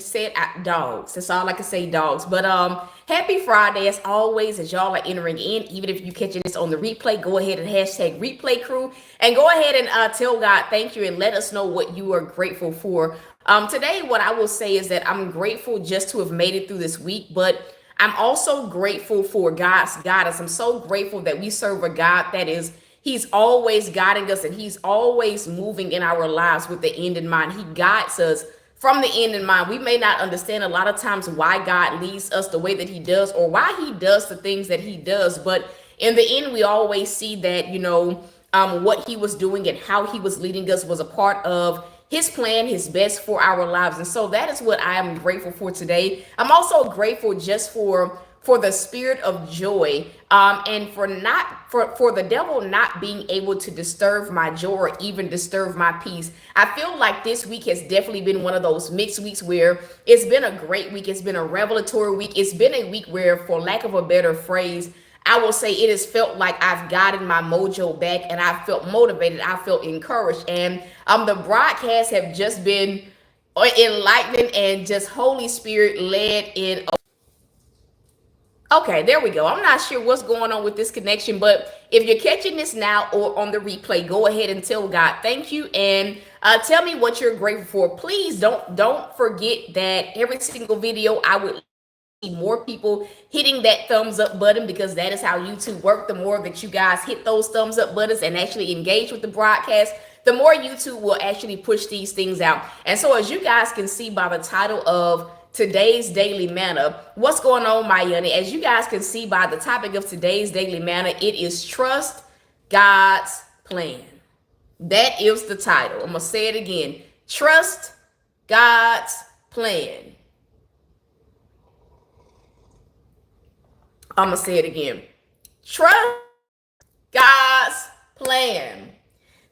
said dogs. That's all I can say, dogs. But happy Friday as always. As y'all are entering in, even if you catching this on the replay, go ahead and hashtag replay crew and go ahead and tell God thank you and let us know what you are grateful for. Today, what I will say is that I'm grateful just to have made it through this week, but I'm also grateful for God's guidance. I'm so grateful that we serve a God that is. He's always guiding us and he's always moving in our lives with the end in mind. He guides us from the end in mind. We may not understand a lot of times why God leads us the way that he does or why he does the things that he does. But in the end, we always see that, what he was doing and how he was leading us was a part of his plan, his best for our lives. And so that is what I am grateful for today. I'm also grateful just for the spirit of joy, and for the devil not being able to disturb my joy or even disturb my peace. I feel like this week has definitely been one of those mixed weeks where it's been a great week, it's been a revelatory week, it's been a week where, for lack of a better phrase, I will say it has felt like I've gotten my mojo back and I felt motivated, I felt encouraged, and the broadcasts have just been enlightening and just Holy Spirit led in. Okay, there we go. I'm not sure what's going on with this connection, but if you're catching this now or on the replay, go ahead and tell God thank you and tell me what you're grateful for. Please don't forget that every single video I would see more people hitting that thumbs up button, because that is how YouTube works. The more that you guys hit those thumbs up buttons and actually engage with the broadcast, the more YouTube will actually push these things out. And so, as you guys can see by the title of today's daily manna, what's going on, my yoni? As you guys can see by the topic of today's daily manna, it is trust God's plan. That is the title. I'm gonna say it again: trust God's plan. I'm gonna say it again: trust God's plan.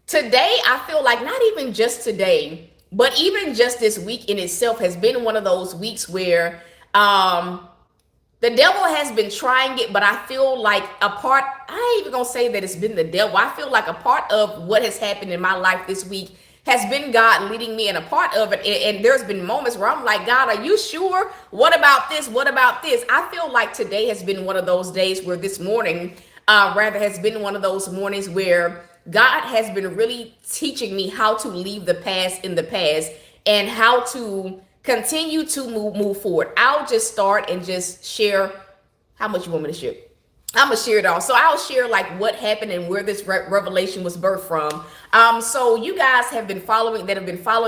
Today, I feel like not even just today, but even just this week in itself has been one of those weeks where the devil has been trying it, but I feel like I ain't even gonna say that it's been the devil. I feel like a part of what has happened in my life this week has been God leading me, and a part of it, and there's been moments where I'm like, God, are you sure? What about this? What about this? I feel like today has been one of those days where this morning, rather, has been one of those mornings where God has been really teaching me how to leave the past in the past and how to continue to move forward. I'll just start and just share. How much you want me to share? I'm gonna share it all. So I'll share like what happened and where this revelation was birthed from. So you guys have been following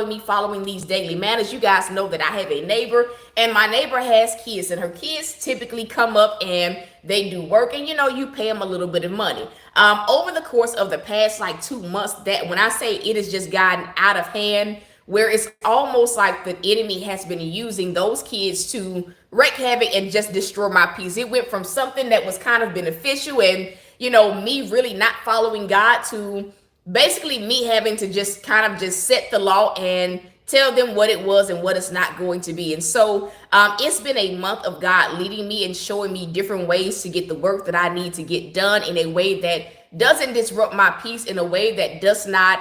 me, following these daily manners. You guys know that I have a neighbor, and my neighbor has kids, and her kids typically come up and they do work, and you pay them a little bit of money. Over the course of the past like 2 months, that when I say it has just gotten out of hand, where it's almost like the enemy has been using those kids to wreak havoc and just destroy my peace. It went from something that was kind of beneficial and, me really not following God to basically me having to just kind of just set the law and tell them what it was and what it's not going to be. And so it's been a month of God leading me and showing me different ways to get the work that I need to get done in a way that doesn't disrupt my peace, in a way that does not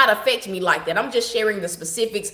affect me like that. I'm just sharing the specifics.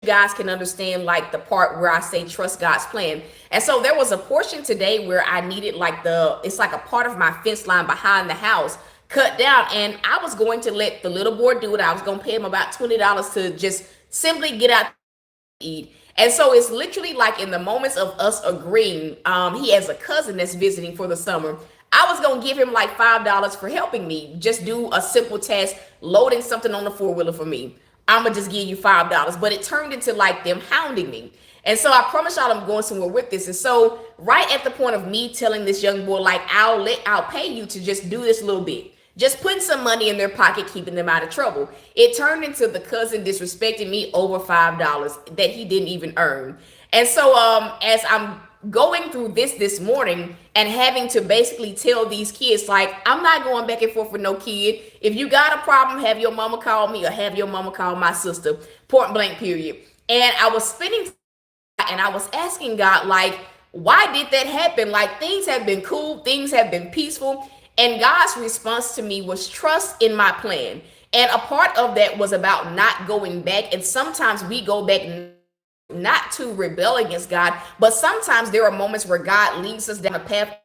You guys can understand like the part where I say trust God's plan. And so there was a portion today where I needed it's like a part of my fence line behind the house cut down, and I was going to let the little boy do it. I was going to pay him about $20 to just simply get out to eat. And so it's literally like in the moments of us agreeing, he has a cousin that's visiting for the summer. I was going to give him like $5 for helping me just do a simple task, loading something on the four-wheeler for me. I'm going to just give you $5. But it turned into like them hounding me. And so I promise y'all I'm going somewhere with this. And so right at the point of me telling this young boy, like, I'll pay you to just do this little bit, just putting some money in their pocket, keeping them out of trouble, it turned into the cousin disrespecting me over $5 that he didn't even earn. And so as I'm going through this morning and having to basically tell these kids, like, I'm not going back and forth with no kid. If you got a problem, have your mama call me or have your mama call my sister, point blank, period. And I was spending and I was asking God, like, why did that happen? Like, things have been cool, things have been peaceful. And God's response to me was trust in my plan. And a part of that was about not going back. And sometimes we go back not to rebel against God, but sometimes there are moments where God leads us down a path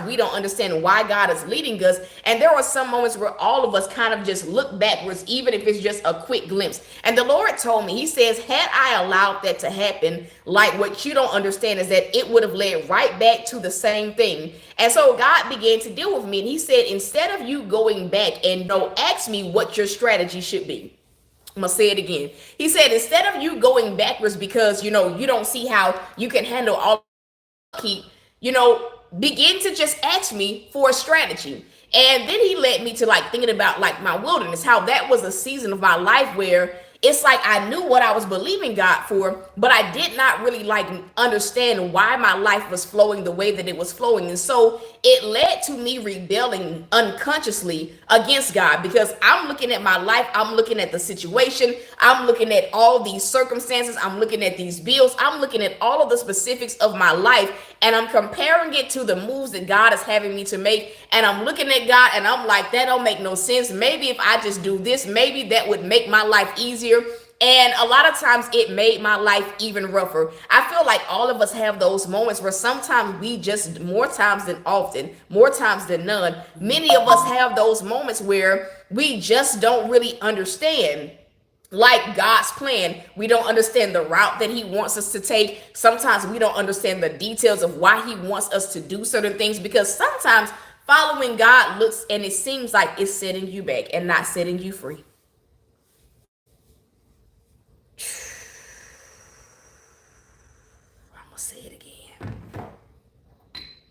we don't understand why God is leading us. And there are some moments where all of us kind of just look backwards, even if it's just a quick glimpse. And the Lord told me, he says, had I allowed that to happen, like what you don't understand is that it would have led right back to the same thing. And so God began to deal with me. And he said, instead of you going back and ask me what your strategy should be. I'm gonna say it again. He said, instead of you going backwards because you don't see how you can handle all keep, begin to just ask me for a strategy. And then he led me to thinking about my wilderness, how that was a season of my life where it's like I knew what I was believing God for, but I did not really understand why my life was flowing the way that it was flowing. And so it led to me rebelling unconsciously against God, because I'm looking at my life, I'm looking at the situation, I'm looking at all these circumstances, I'm looking at these bills, I'm looking at all of the specifics of my life, and I'm comparing it to the moves that God is having me to make. And I'm looking at God and I'm like, that don't make no sense. Maybe if I just do this, maybe that would make my life easier. And a lot of times it made my life even rougher. I feel like all of us have those moments where sometimes we just, more times than often, more times than none, many of us have those moments where we just don't really understand God's plan. We don't understand the route that he wants us to take. Sometimes we don't understand the details of why he wants us to do certain things, because sometimes following God looks and it seems like it's setting you back and not setting you free.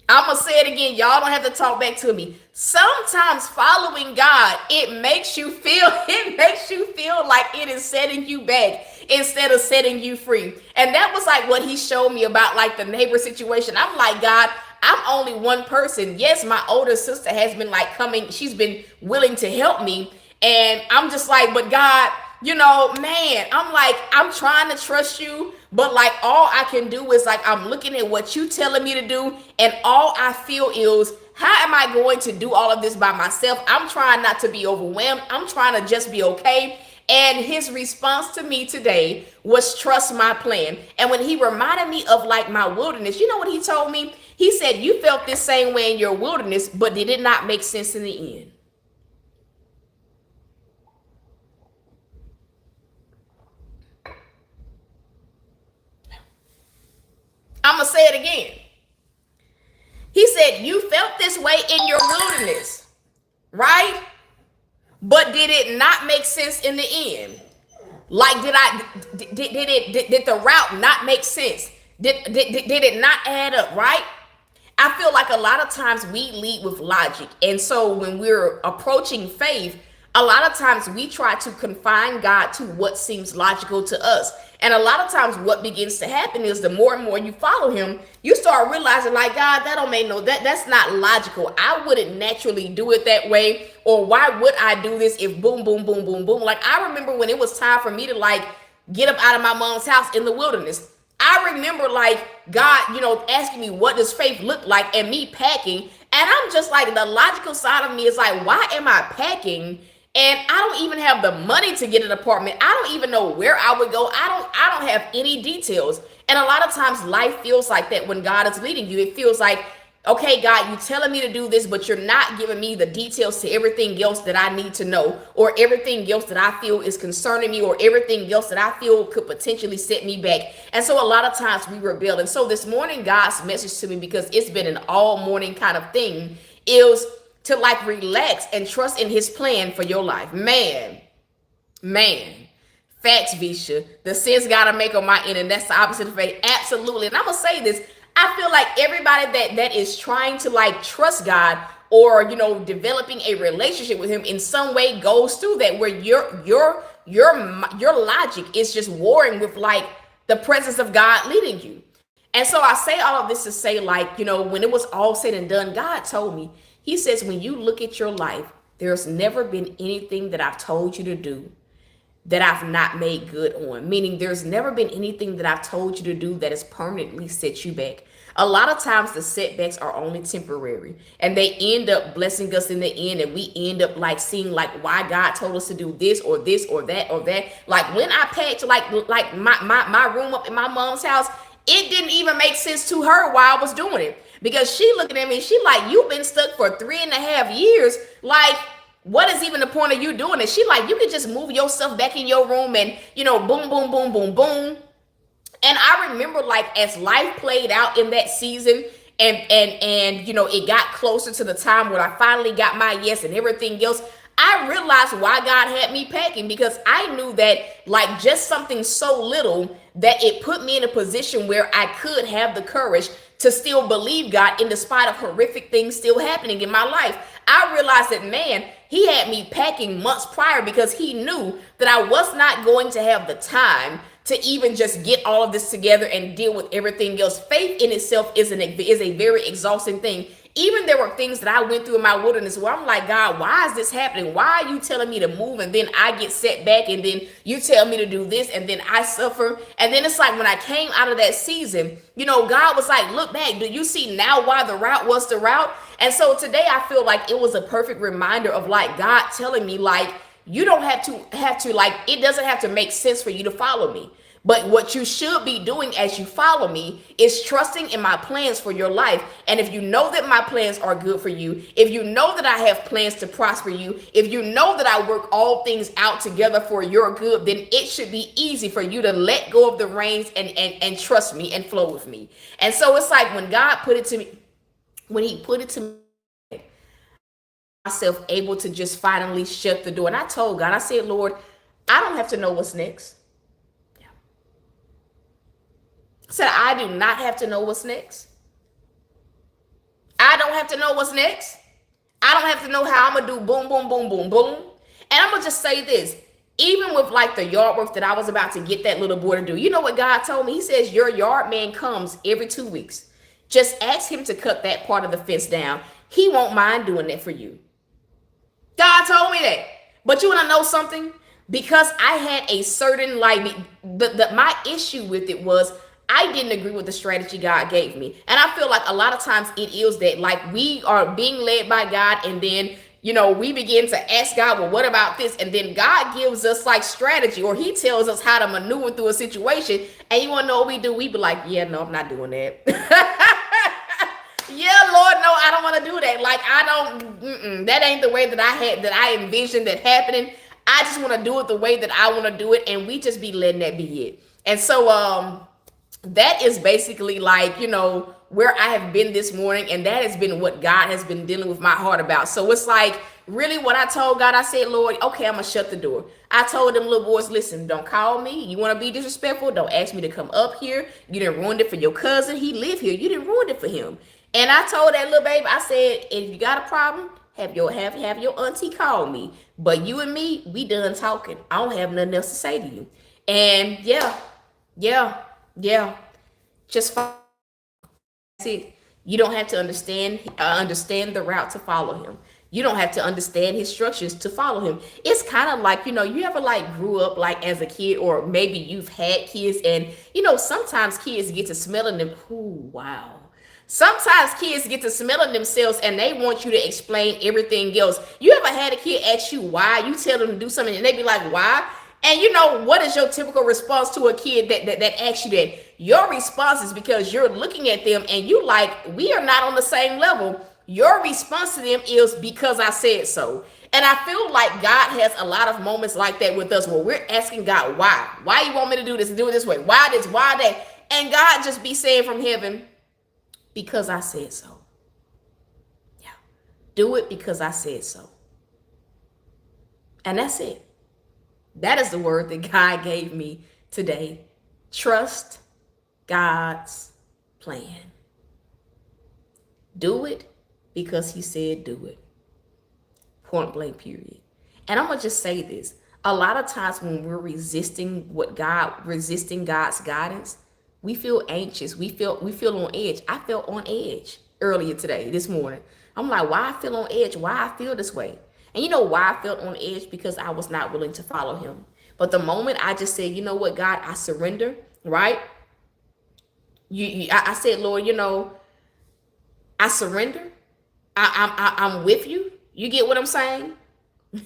I'm gonna say it again. Y'all don't have to talk back to me. Sometimes following God, it makes you feel like it is setting you back instead of setting you free. And that was what he showed me about the neighbor situation. I'm like, God, I'm only one person. Yes, my older sister has been coming. She's been willing to help me. And I'm just but God, man, I'm trying to trust you, but all I can do is I'm looking at what you telling me to do, and all I feel is, how am I going to do all of this by myself? I'm trying not to be overwhelmed. I'm trying to just be okay. And his response to me today was, trust my plan. And when he reminded me of my wilderness, you know what he told me? He said, you felt this same way in your wilderness, but did it not make sense in the end? I'm going to say it again. He said, you felt this way in your wilderness, right? But did it not make sense in the end? Did the route not make sense? Did it not add up, right? I feel like a lot of times we lead with logic. And so when we're approaching faith, a lot of times we try to confine God to what seems logical to us. And a lot of times what begins to happen is the more and more you follow him, you start realizing God, that don't make that's not logical. I wouldn't naturally do it that way. Or why would I do this if boom, boom, boom, boom, boom? I remember when it was time for me to get up out of my mom's house in the wilderness. I remember God, asking me, what does faith look like, and me packing. And I'm just the logical side of me is why am I packing? And I don't even have the money to get an apartment. I don't even know where I would go. I don't have any details. And a lot of times life feels like that when God is leading you. It feels like, okay, God, you're telling me to do this, but you're not giving me the details to everything else that I need to know, or everything else that I feel is concerning me, or everything else that I feel could potentially set me back. And so a lot of times we rebel. And so this morning, God's message to me, because it's been an all morning kind of thing, is to relax and trust in his plan for your life. Man, facts, Visha. The sense gotta make on my end, and that's the opposite of faith. Absolutely. And I'm gonna say this. I feel like everybody that is trying to trust God, or developing a relationship with him in some way, goes through that, where your logic is just warring with the presence of God leading you. And so I say all of this to say, when it was all said and done, God told me, he says, when you look at your life, there's never been anything that I've told you to do that I've not made good on. Meaning there's never been anything that I've told you to do that has permanently set you back. A lot of times the setbacks are only temporary and they end up blessing us in the end, and we end up like seeing like why God told us to do this or this or that or that. Like when I packed like my room up in my mom's house, it didn't even make sense to her why I was doing it, because she looking at me, she like, you've been stuck for 3.5 years, like what is even the point of you doing it? She like, you could just move yourself back in your room and, you know, boom, boom, boom, boom, boom. And I remember like as life played out in that season, and you know, it got closer to the time when I finally got my yes and everything else, I realized why God had me packing, because I knew that like just something so little that it put me in a position where I could have the courage to still believe God in despite of horrific things still happening in my life. I realized that, man, he had me packing months prior because he knew that I was not going to have the time to even just get all of this together and deal with everything else. Faith in itself is a very exhausting thing. Even there were things that I went through in my wilderness where I'm like, God, why is this happening? Why are you telling me to move and then I get set back, and then you tell me to do this and then I suffer? And then it's like when I came out of that season, you know, God was like, look back, do you see now why the route was the route? And so today I feel like it was a perfect reminder of like God telling me like, you don't have to like, it doesn't have to make sense for you to follow me. But what you should be doing as you follow me is trusting in my plans for your life. And if you know that my plans are good for you, if you know that I have plans to prosper you, if you know that I work all things out together for your good, then it should be easy for you to let go of the reins and trust me and flow with me. And so it's like when God put it to me, when he put it to me, myself able to just finally shut the door. And I told God, I said, Lord, I don't have to know what's next. I said, I do not have to know what's next. I don't have to know what's next. I don't have to know how I'm going to do boom, boom, boom, boom, boom. And I'm going to just say this. Even with like the yard work that I was about to get that little boy to do, you know what God told me? He says, your yard man comes every 2 weeks. Just ask him to cut that part of the fence down. He won't mind doing that for you. God told me that. But you want to know something? Because I had a certain, like, my issue with it was I didn't agree with the strategy God gave me. And I feel like a lot of times it is that like we are being led by God, and then, you know, we begin to ask God, well, what about this? And then God gives us like strategy, or he tells us how to maneuver through a situation. And you want to know what we do? We be like, yeah, no, I'm not doing that. Yeah, Lord, no, I don't want to do that. Like, I don't, that ain't the way that I envisioned that happening. I just want to do it the way that I want to do it. And we just be letting that be it. And so, that is basically like, you know, where I have been this morning. And that has been what God has been dealing with my heart about. So it's like really what I told God. I said, Lord, okay, I'm going to shut the door. I told them little boys, listen, don't call me. You want to be disrespectful? Don't ask me to come up here. You didn't ruin it for your cousin. He live here. You didn't ruin it for him. And I told that little baby, I said, if you got a problem, have your auntie call me. But you and me, we done talking. I don't have nothing else to say to you. And yeah. Just follow. That's it. You don't have to understand the route to follow him. You don't have to understand his structures to follow him. It's kind of like, you know, you ever like grew up like as a kid, or maybe you've had kids, and you know, sometimes kids get to smelling them. Ooh, wow. Sometimes kids get to smelling themselves and they want you to explain everything else. You ever had a kid ask you why? You tell them to do something and they be like, why? And you know, what is your typical response to a kid that asks you that? Your response is because you're looking at them and you like, we are not on the same level. Your response to them is because I said so. And I feel like God has a lot of moments like that with us where we're asking God, why? Why you want me to do this and do it this way? Why this? Why that? And God just be saying from heaven, because I said so. Yeah. Do it because I said so. And that's it. That is the word that God gave me today. Trust God's plan. Do it because he said do it. Point blank, period. And I'm going to just say this. A lot of times when we're resisting God's guidance, we feel anxious. We feel on edge. I felt on edge earlier today, this morning. I'm like, why I feel on edge? Why I feel this way? And you know why I felt on edge? Because I was not willing to follow him. But the moment I just said, you know what, God, I surrender, right? I said, Lord, I surrender. I'm with you. You get what I'm saying?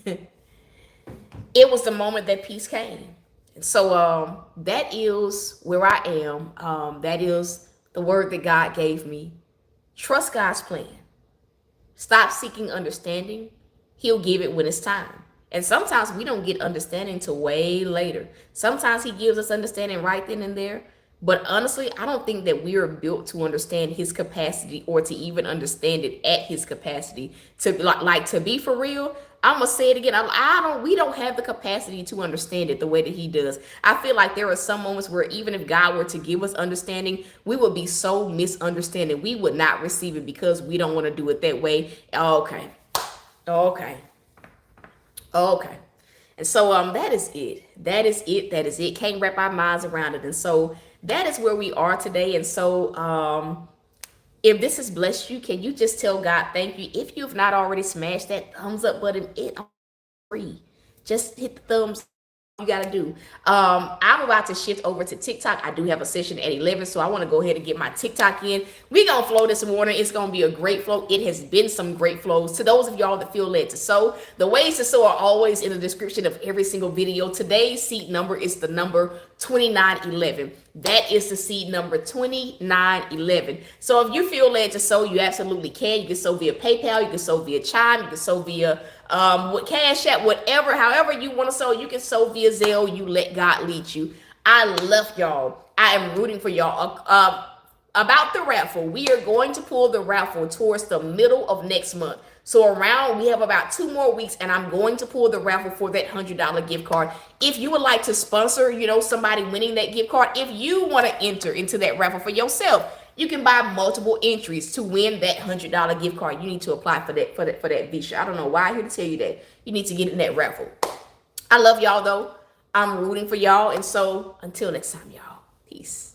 It was the moment that peace came. And so that is where I am. That is the word that God gave me. Trust God's plan. Stop seeking understanding. He'll give it when it's time. And sometimes we don't get understanding till way later. Sometimes he gives us understanding right then and there. But honestly, I don't think that we are built to understand his capacity or to even understand it at his capacity. To like to be for real, I'm gonna say it again. We don't have the capacity to understand it the way that he does. I feel like there are some moments where even if God were to give us understanding, we would be so misunderstanding. We would not receive it because we don't want to do it that way. Okay. Okay. Okay. And so that is it. That is it. That is it. Can't wrap our minds around it. And so that is where we are today. And so if this has blessed you, can you just tell God thank you? If you've not already smashed that thumbs up button, it's free. Just hit the thumbs you got to do. I'm about to shift over to TikTok. I do have a session at 11, so I want to go ahead and get my TikTok in. We're going to flow this morning. It's going to be a great flow. It has been some great flows. To those of y'all that feel led to sow, the ways to sow are always in the description of every single video. Today's seed number is the number 2911. That is the seed number 2911. So if you feel led to sow, you absolutely can. You can sow via PayPal. You can sow via Chime. You can sow via with Cash App, whatever, however you want to sow. You can sow via Zelle. You let God lead you. I love y'all. I am rooting for y'all. About the raffle, we are going to pull the raffle towards the middle of next month. So we have about 2 more weeks, and I'm going to pull the raffle for that $100 gift card. If you would like to sponsor, somebody winning that gift card, if you want to enter into that raffle for yourself, you can buy multiple entries to win that $100 gift card. You need to apply for that Visa. I don't know why I'm here to tell you that. You need to get in that raffle. I love y'all though. I'm rooting for y'all, and so until next time, y'all. Peace.